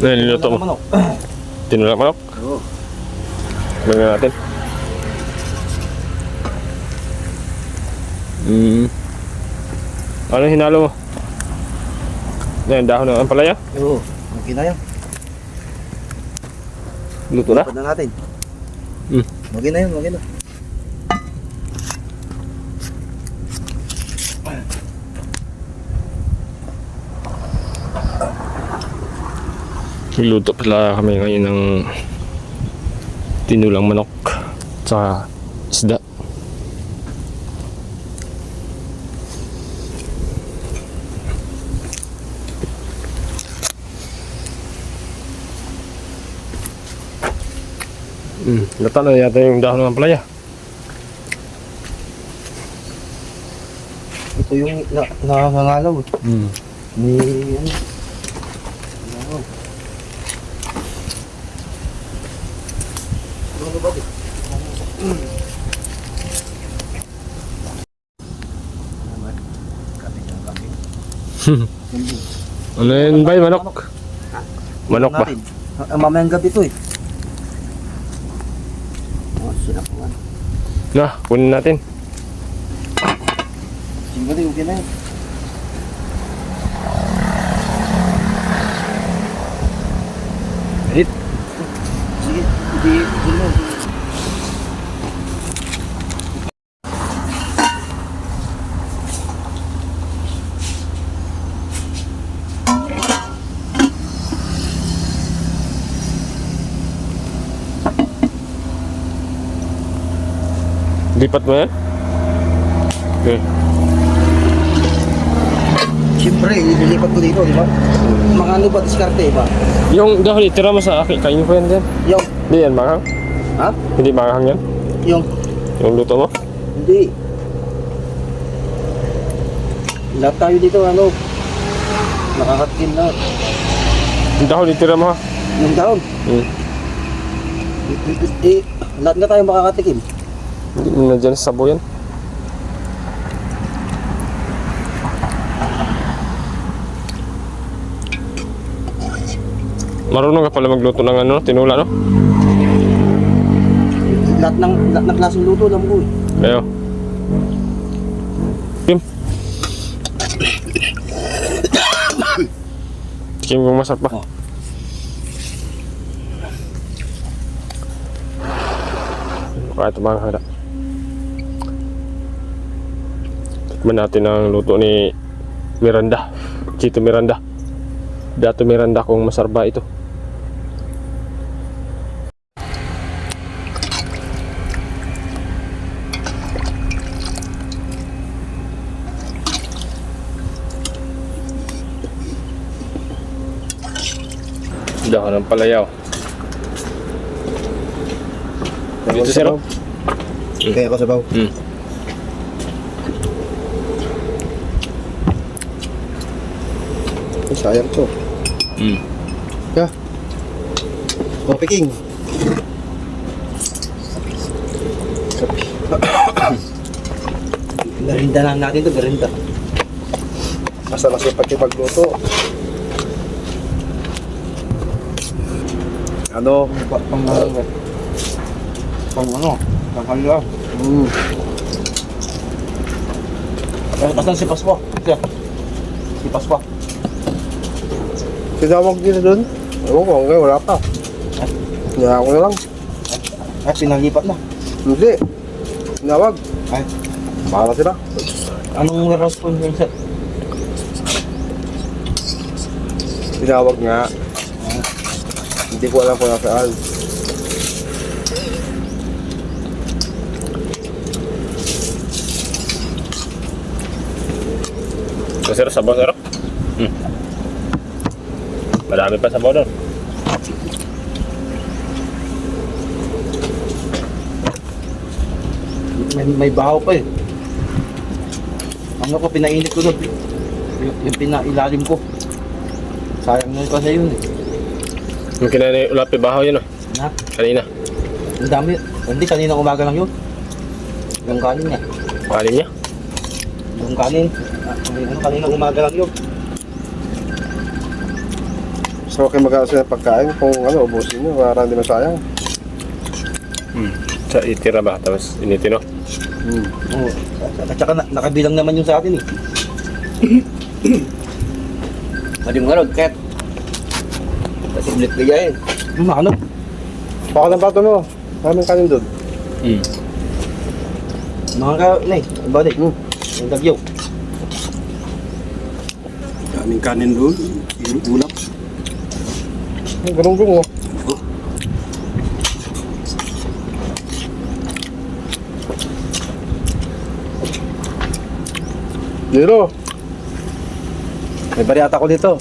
Niluluto mo? Manok. Tinulang manok? Oo. Tingnan natin. Ano hinalo mo? Yan, dahon ng ampalaya? Oo. Okay na yan. Luto na? Dapat na natin. Hmm. Okay na yun, okay na. Niluto pala kami ngayon ng tinulang manok tsaka isda. Lata na yata yung dahon ng ampalaya. Ito yung nakakangalaw. May ano. Ano. Ano ba ito? Ano yun ba yung manok? Manok ba? Mamayang gabi ito eh. Oh, sinapuan. Na, kunin natin. Singgali, okay na yun. Hit. Sige, hindi mo. Lipat mo yan? Okay. Siyempre, ililipat ko dito, di ba? Mga ano ba, diskarte ba? Yung dahon itira mo sa akin, kainin ko yan din. Yung, Hindi yan manghang? ha? Hindi manghang yan? Yung, Yung luto mo? hindi. Lahat tayo dito, ano, nakakatikim na. Yung dahon itira mo ha? Yung daon. Lahat na tayo makakatikim. Hindi mo na dyan sa sabo yan. Marunong ka pala magluto ng ano, tinula no? Lahat ng klaseng luto alam ko eh. Ayo. Kim. Kim kung masarap pa. Kaya ito mga hara. Tikman natin ang luto ni Miranda. Chito Miranda. Dato Miranda kung masarap ba ito. Dahon ng palayaw. Dito sir. Kaya ako sabaw. Ay, sayang to. Yeah. Oh, Peking. Merinda na natin to, merinda. Basta masipag yung pagluto. Ano? Pang ano? Panghalya. Basta si Paswa. Si Paswa. Tinawag nila doon. Ewan ko, hanggang wala pa. Kaya ako na lang. Ay, pinalipat na. Hindi. Tinawag. Ay, Para sila. anong response yun, sir? Tinawag nga. Hindi ko alam kung nasaan. Sir, sabaw sir. Marami pa sabaw doon. May bahaw pa eh. Ano ko, pinainit ko doon. Yung pinailalim ko. Sayang na kasi yun eh. Yung kinanay ulapi bahaw yun Na, kanina. ang dami. Hindi, kanina umaga lang yun. Yung kanin niya. Kanin niya. Yung kanin. Ano, kanina umaga lang yun. So, okay mag-aasin ng pagkain kung ano, ubusin nyo para hindi masayang. Sa itira ba? Tapos initin, no? Oo. At saka nakabilang naman yung sa atin eh. Pwede mo ngarod, Ket. Kasi ulit bigayin. Ano? Baka ng pato mo. Maraming kanin doon. Mga ka, nay, balik. Yung dagyaw. Daming kanin doon. Ulap. Ganun mo. Dito. May bariata ko dito.